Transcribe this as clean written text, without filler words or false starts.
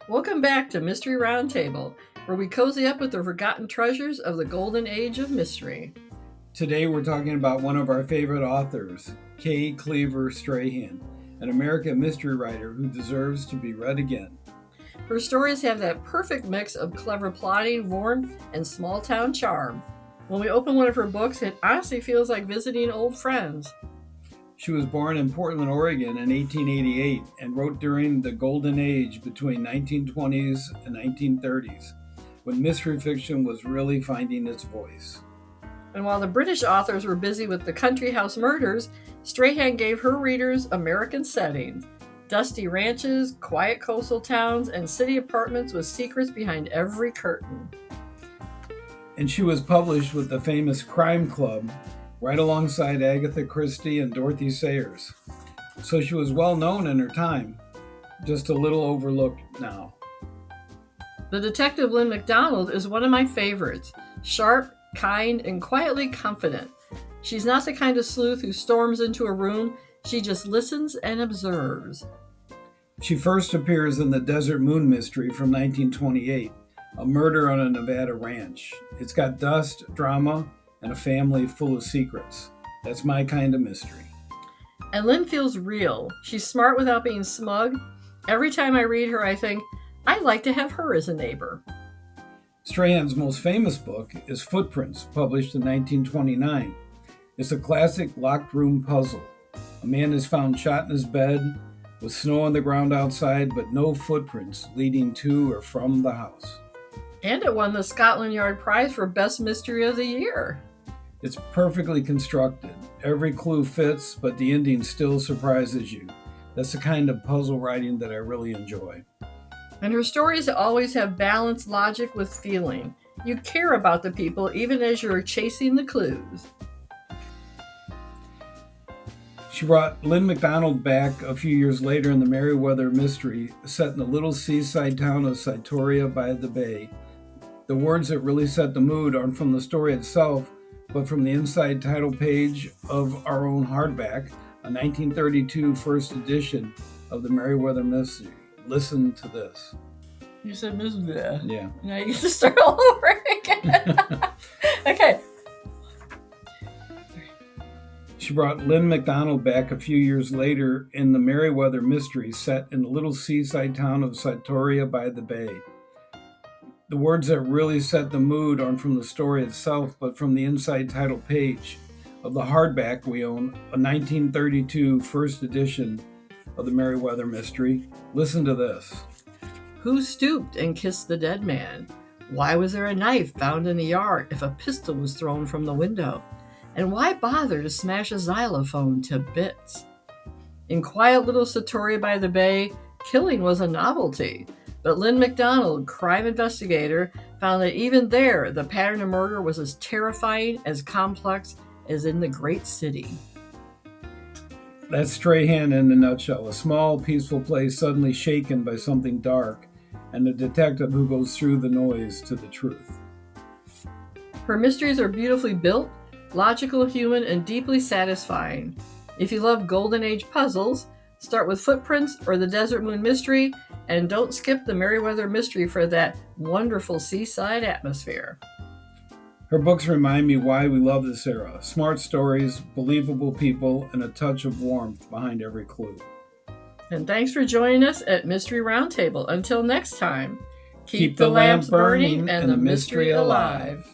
Welcome back to Mystery Roundtable, where we cozy up with the forgotten treasures of the golden age of mystery. Today we're talking about one of our favorite authors, Kay Cleaver Strahan, an American mystery writer who deserves to be read again. Her stories have that perfect mix of clever plotting, warmth, and small town charm. When we open one of her books, it honestly feels like visiting old friends. She was born in Portland, Oregon in 1888 and wrote during the golden age between 1920s and 1930s, when mystery fiction was really finding its voice. And while the British authors were busy with the country house murders, Strahan gave her readers American settings. Dusty ranches, quiet coastal towns, and city apartments with secrets behind every curtain. And she was published with the famous Crime Club, right alongside Agatha Christie and Dorothy Sayers. So she was well known in her time, just a little overlooked now. The detective Lynn McDonald is one of my favorites. Sharp, kind, and quietly confident. She's not the kind of sleuth who storms into a room. She just listens and observes. She first appears in the Desert Moon Mystery from 1928, a murder on a Nevada ranch. It's got dust, drama, and a family full of secrets. That's my kind of mystery. And Lynn feels real. She's smart without being smug. Every time I read her, I think, I'd like to have her as a neighbor. Strahan's most famous book is Footprints, published in 1929. It's a classic locked room puzzle. A man is found shot in his bed, with snow on the ground outside, but no footprints leading to or from the house. And it won the Scotland Yard Prize for Best Mystery of the Year. It's perfectly constructed. Every clue fits, but the ending still surprises you. That's the kind of puzzle writing that I really enjoy. And her stories always have balanced logic with feeling. You care about the people even as you're chasing the clues. She brought Lynn McDonald back a few years later in the Merriweather Mystery, set in the little seaside town of Sitoria by the Bay. The words that really set the mood aren't from the story itself, but from the inside title page of our own hardback, a 1932 first edition of the Merriweather Mystery. Listen to this. You said Miss Bleh. Yeah. Now you get to start all over again. Okay. She brought Lynn McDonald back a few years later in the Merriweather Mystery, set in the little seaside town of Sitoria by the Bay. The words that really set the mood aren't from the story itself, but from the inside title page of the hardback we own, a 1932 first edition of the Merriweather Mystery. Listen to this. Who stooped and kissed the dead man? Why was there a knife found in the yard if a pistol was thrown from the window? And why bother to smash a xylophone to bits? In quiet little Satoria by the Bay, killing was a novelty. But Lynn McDonald, crime investigator, found that even there, the pattern of murder was as terrifying, as complex as in the great city. That's Strahan in a nutshell. A small, peaceful place suddenly shaken by something dark, and a detective who goes through the noise to the truth. Her mysteries are beautifully built, logical, human, and deeply satisfying. If you love Golden Age puzzles, start with Footprints or the Desert Moon Mystery, and don't skip the Merriweather Mystery for that wonderful seaside atmosphere. Her books remind me why we love this era. Smart stories, believable people, and a touch of warmth behind every clue. And thanks for joining us at Mystery Roundtable. Until next time, Keep the lamp burning and the mystery alive.